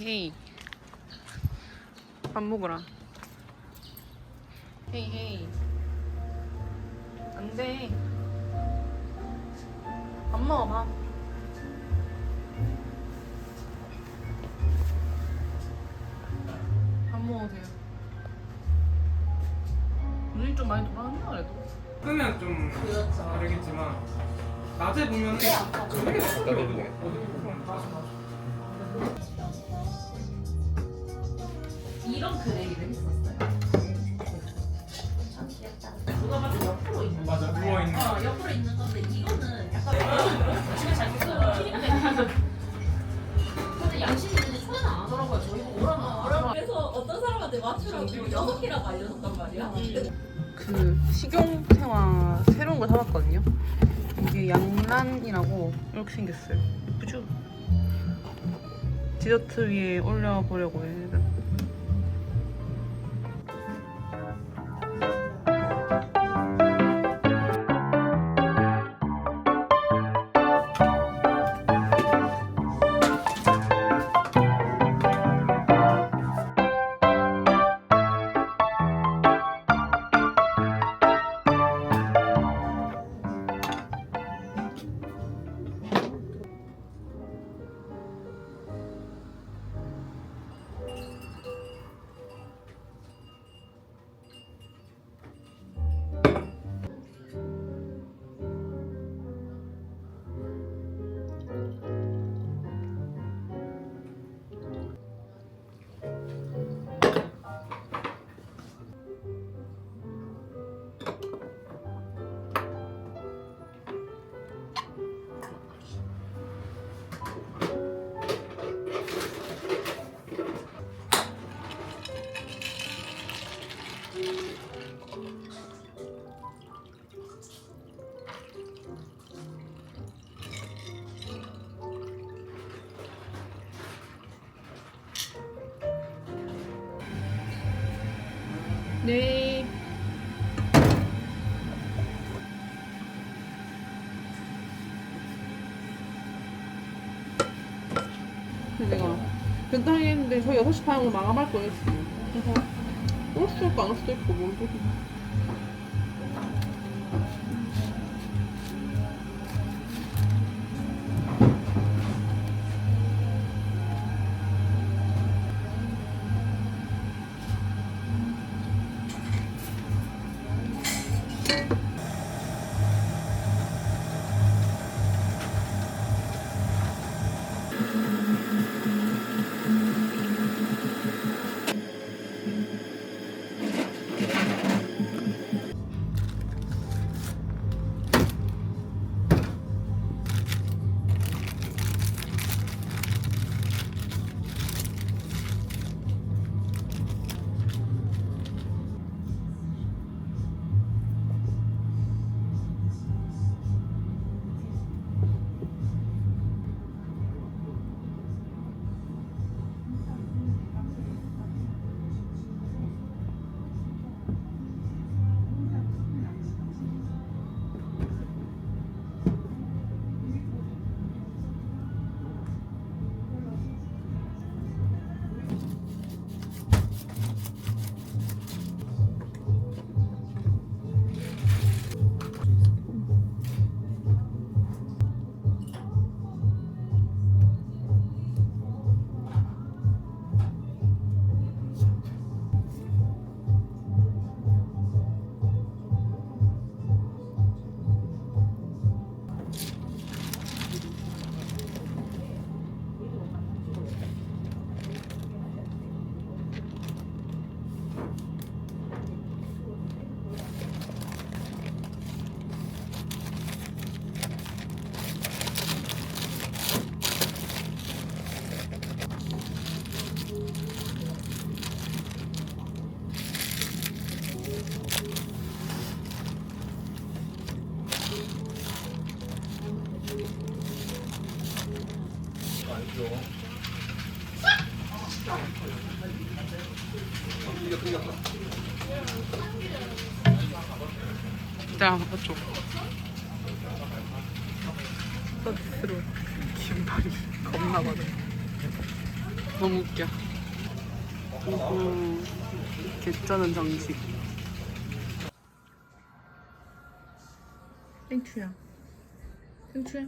헤이. 밥 먹으라. 헤이. 안 돼. 밥 먹어, 밥. 밥 먹어도 돼요. 눈이 좀 많이 돌아왔나 그래도? 끄면 좀 다르겠지만 낮에 보면은 저녁에 나도 돼. 이런 그레이를 했었어요. 참 귀엽다. 누가 봐도 옆으로 있는 거. 맞아, 누워있는 거. 옆으로 있는 건데 이거는 약간 집에 잘 쓰고 근데 양심이 있는데 초대는 안 하더라고요. 저희 보고 오라고. 그래서 어떤 사람한테 맞추라고 6개라고 알려줬단 말이야. 그 식용생화 새로운 걸 사봤거든요. 이게 양란이라고 이렇게 생겼어요. 예쁘죠? 디저트 위에 올려보려고 해요. 네. 내가 괜찮게 했는데 저희 6시 반으로 마감할 뻔했어요. 그래서 올 수도 있고 안 올 수도 있고 뭔 소리. 자, 어쩌 서비스로 김밥이 겁나 많아. 너무 웃겨. 개쩌는 정식. 땡큐야. 땡큐야.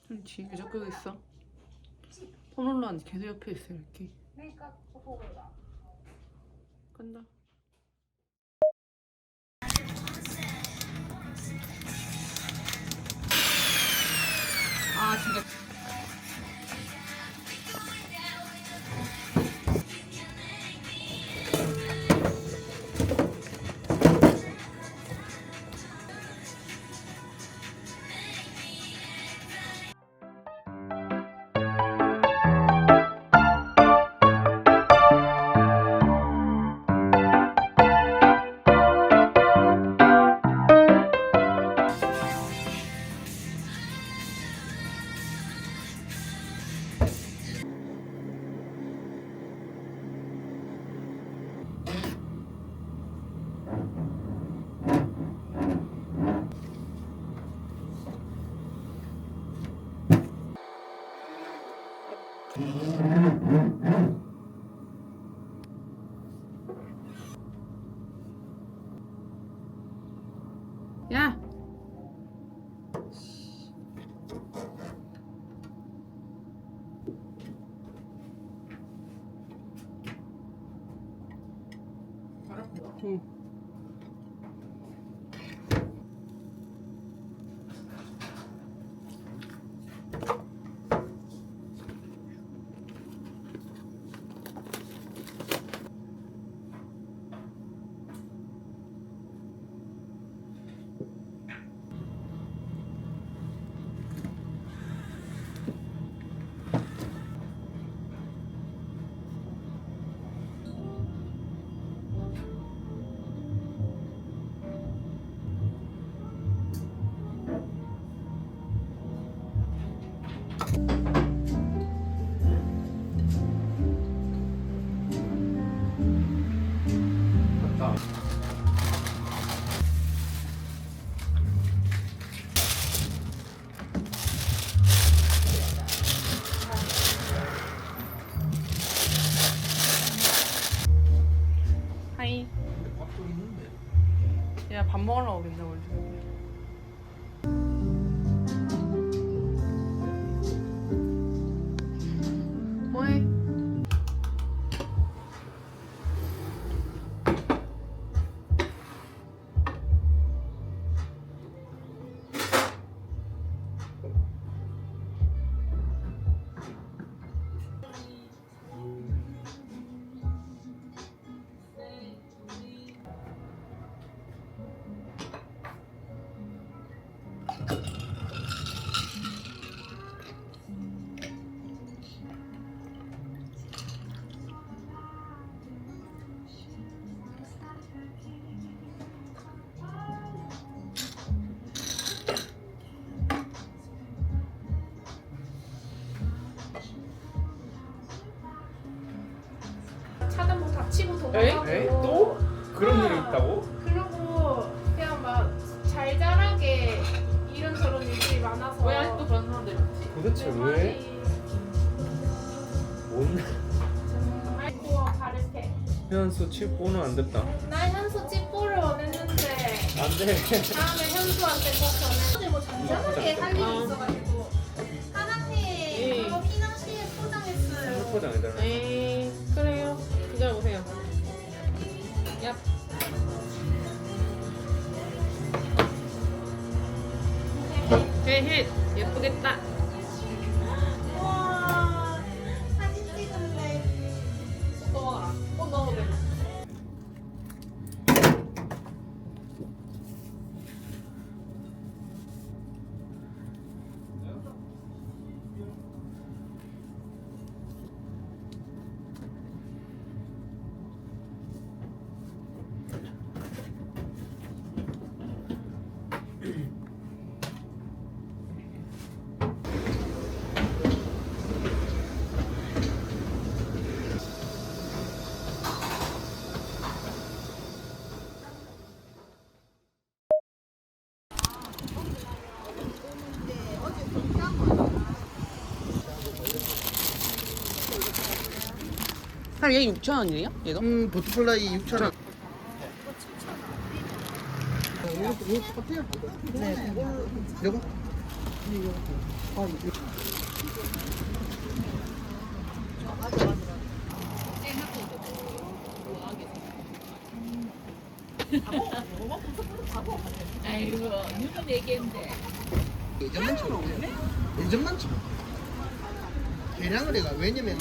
그렇지. 왜 자꾸 여기 있어? 폰 올라왔는데 계속 옆에 있어 이렇게. 간다. 아 진짜. 야. 응. 하이. 야, 밥 먹으려고 맨날 올지. 뭐해? 차단부 닥치고 에이? 도망가고 또? 그런 일이 있다고? 그리고 그냥 막 잘 자라게 이런저런 일들이 많아서 왜 아직도 그런 사람들이 많지? 도대체 내 왜? 말이 뭔? 정말 코어 바르게 현수 칩고는 안 됐다. 나 현수 찌뽀를 원했는데 안 돼. 다음에 현수한테 꼭 전해 근데 뭐 잔잔하게 할 일이 어. 있어가지고 까나페 그거 피낭시에 포장했어요 포장해달라. 에이, 그래요. 기다려보세요. 야. 헤헤, 예쁘겠다. 우와 사진 찍을래 넣어라. 넣어도 돼. 한 얘 6,000원이에요? 얘도? 버터플라이 6,000원. 이거 똑같아요? 네. 이거? 아이고 누가 얘기했는데. 예전만처럼 예전만처럼 계량을 해가. 왜냐면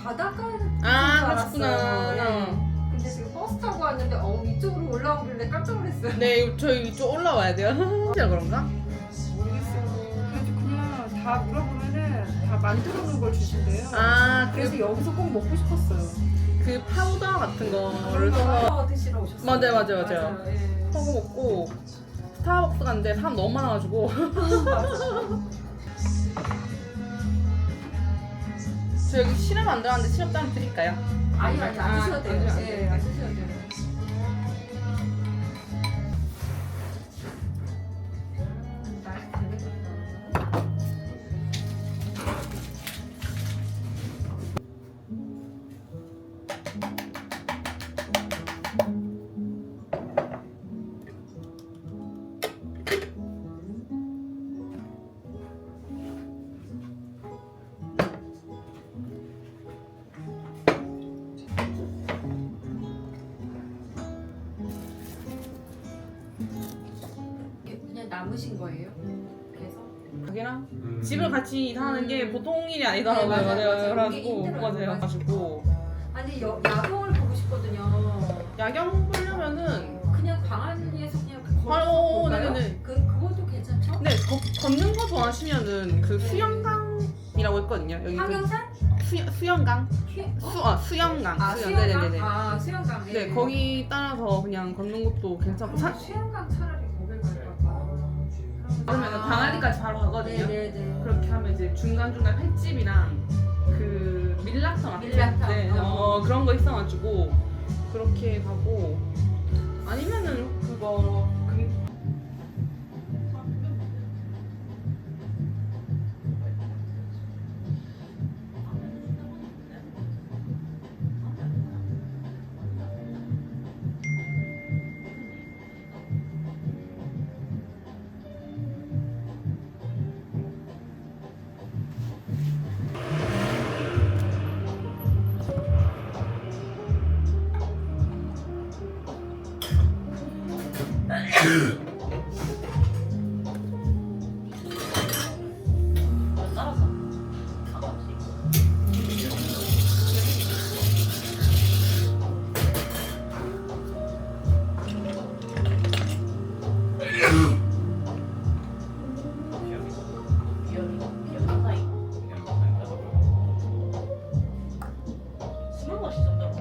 바닷가에 아, 줄 그렇구나. 알았어요. 근데 지금 버스 타고 왔는데 이쪽으로 올라오길래 깜짝 놀랐어요. 네, 저희 이쪽 올라와야 돼요. 진짜 그런가? 모르겠어요. 그래서 그냥 다 물어보면은 다 만들어 놓은 걸 주신대요. 아, 그래서 여기서 꼭 먹고 싶었어요. 그 파우더 같은 거를 써서 드시러 오셨어요. 맞아요. 예. 퍼고 먹고 스타벅스 갔는데 사람 너무 많아가지고 저 여기 시럽 안 들어갔는데 시럽 따로 드릴까요? 아니 안 드셔도 돼요. 안 예, 안 드셔도 돼요. 이게 그냥 남으신 거예요? 그래서 가게랑 집을 같이 이사하는 게 보통 일이 아니더라고요. 네, 맞아요. 그래가지고 이게 힘들어요. 맞아요. 가지고 아니 야경을 보고 싶거든요. 야경 보려면은 그냥 광안리에서 그냥 바로 걸어볼까요? 네네네. 그것도 괜찮죠? 네 걷는 거 좋아하시면은 그 수영강이라고 있거든요. 여기 그 황경산? 수영강 어? 수영강 수영강? 네네네. 아 수영강. 네 거기 따라서 그냥 걷는 것도 괜찮고 수영강 차라리 거길 갈까 그러면 광안리까지 바로 가거든요. 네네네. 그렇게 하면 이제 중간중간 횟집이랑 그 밀락탕 같은 밀락탕. 네, 그런 거 있어가지고 그렇게 가고 아니면은 그거 따라서 상관없이. 비염 사이. 술 마시 정도로.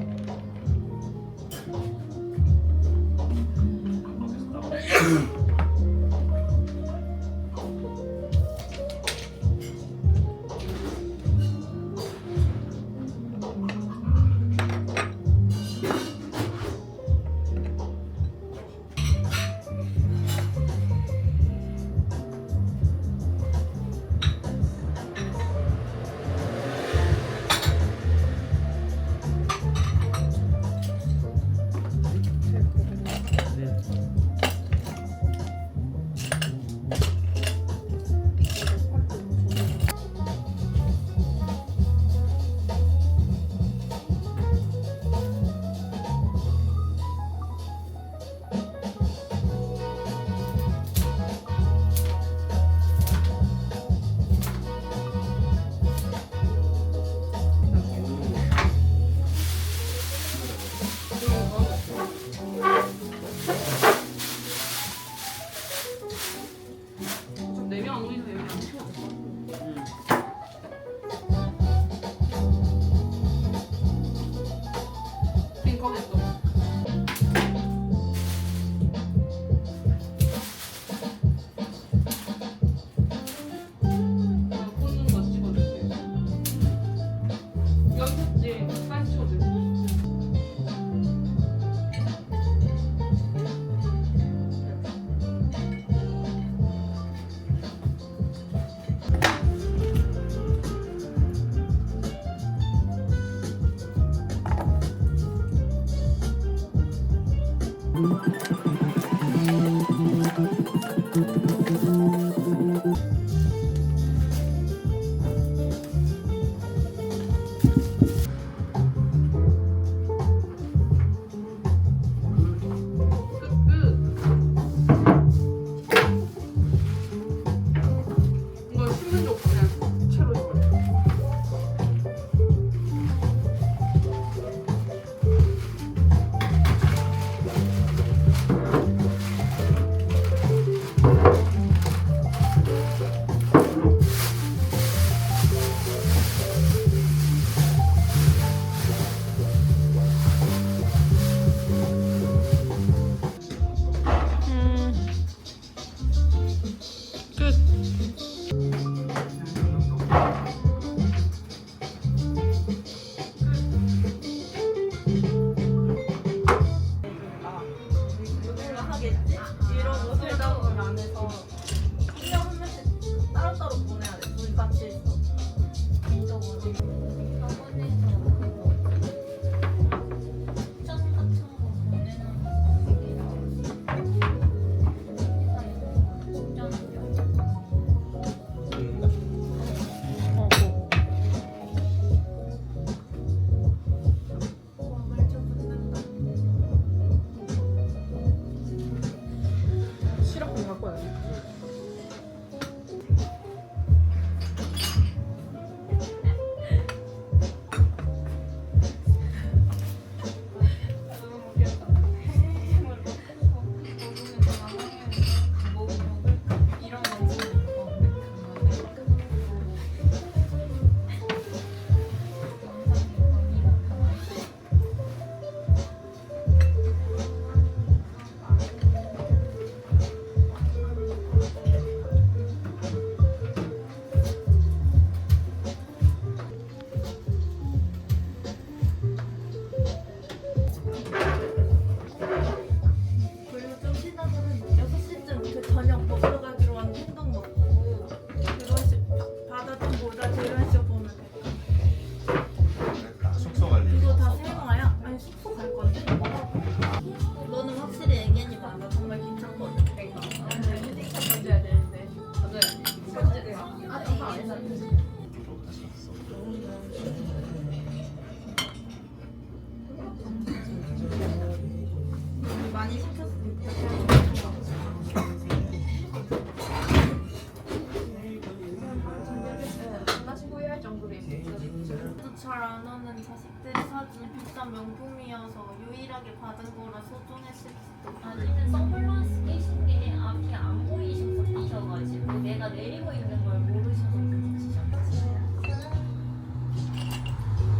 좀 비싼 명품이어서 유일하게 받은 거라 소중했을 수도. 아니면 선글라스 끼신 게 앞이 안 보이셔서 끼셔가지고 내가 내리고 있는 걸 모르셔서 끼시셨지.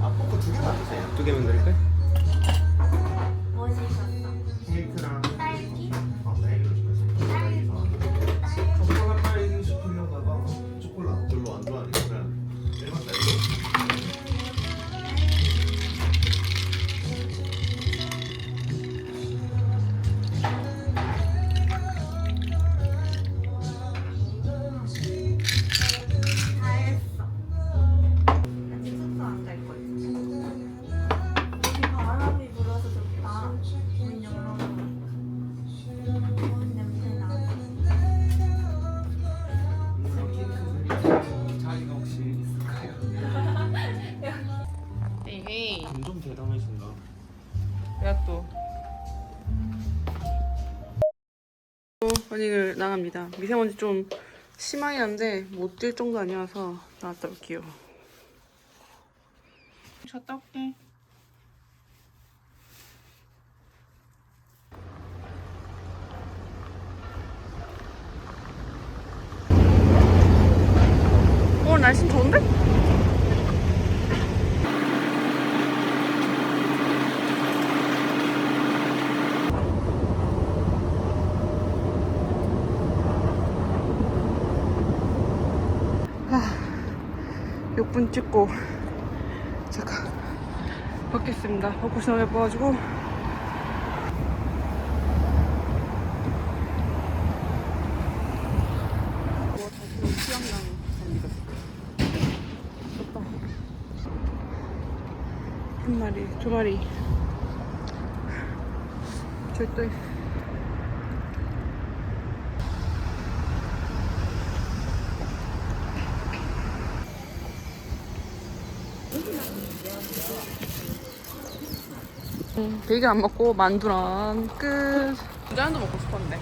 아 포크 2개만 주세요. 2개만 드릴까요? 뭐 시켰어? 케이크랑 딸기? 딸기 딸기. 초콜릿 딸기 시키려다가 초콜릿 별로 안 좋아하니까 그냥 일반 딸기. 다 했어. 아직 숙소 안 갈 거지. 여기 바람이 불어서 좋다. 문 열어놓으니까. 좋은 냄새 나. 자리가 혹시 있을까요? 에이, 좀 대단하신가? 내가 또 러닝을 나갑니다. 미세먼지 좀 심하긴 한데 못 뛸 정도 아니어서 나갔다 올게요. 갔다 올게. 오늘 날씨 좋은데? 아, 6분 찍고 잠깐 벗겠습니다. 벗고 너무 예뻐가지고. 한 마리, 두 마리. 저기 또 있어. 베이글 안 먹고 만두랑 끝. 부자연도 먹고 싶었는데.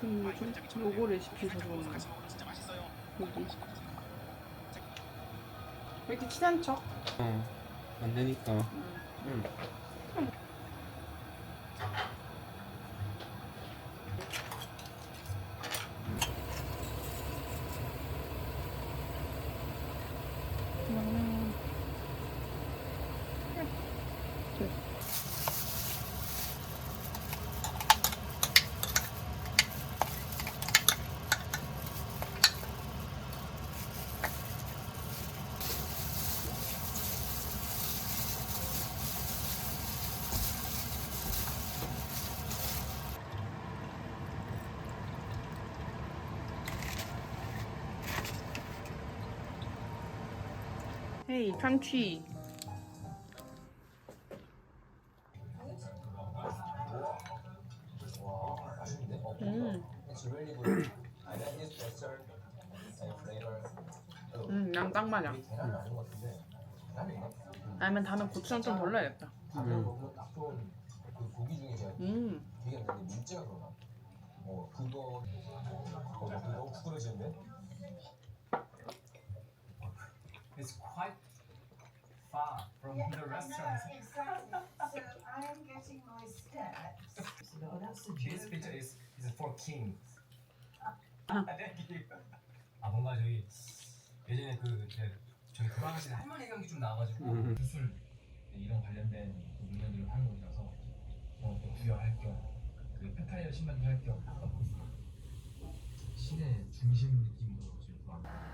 저는 요즘 요거 레시피 적어놓은 여기. 왜 이렇게 친한 척? 안 되니까. 응. 헤이, 참치. 양 딱 맞아. 아니면 다음에 고추장 좀 덜 넣어야겠다. It's quite far from the restaurant. Exactly. So I am getting my steps. No, that's this picture is for kings. Thank you. 아 뭔가 저희 예전에 그 저희 돌아가신 할머니 경기 좀 나와가지고 주술 이런 관련된 물건들을 하는 곳이라서 또 구경할 겸그 페타리아 신발도 할 겸 시내 중심 느낌으로 지금 돌아갑니다.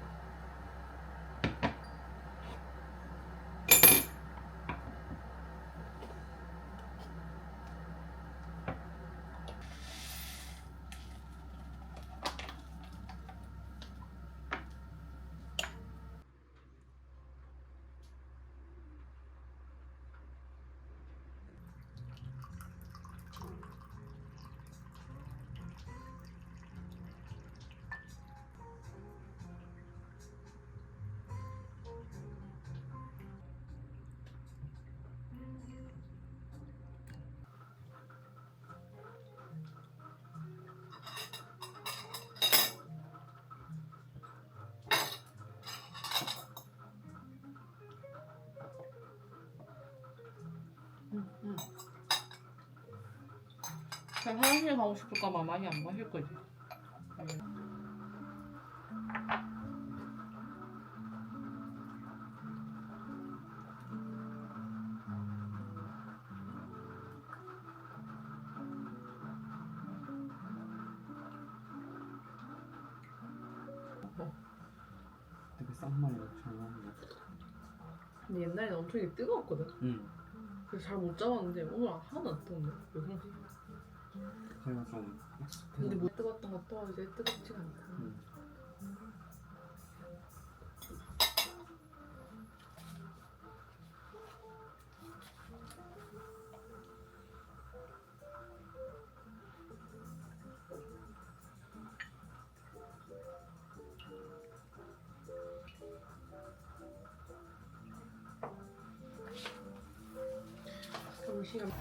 그냥 화장실 가고 싶을까봐 많이 안 마실 거지. 되게 싼 말이 잘 나오는 거. 근데 옛날에는 엄청 이게 뜨거웠거든. 응. 그래서 잘 못 잡았는데 오늘 하나도 안 뜨거운데? 왜 그런지. 제가 좀 근데 못 뜨거웠던 것도 이제 뜨겁지가 않고. 시간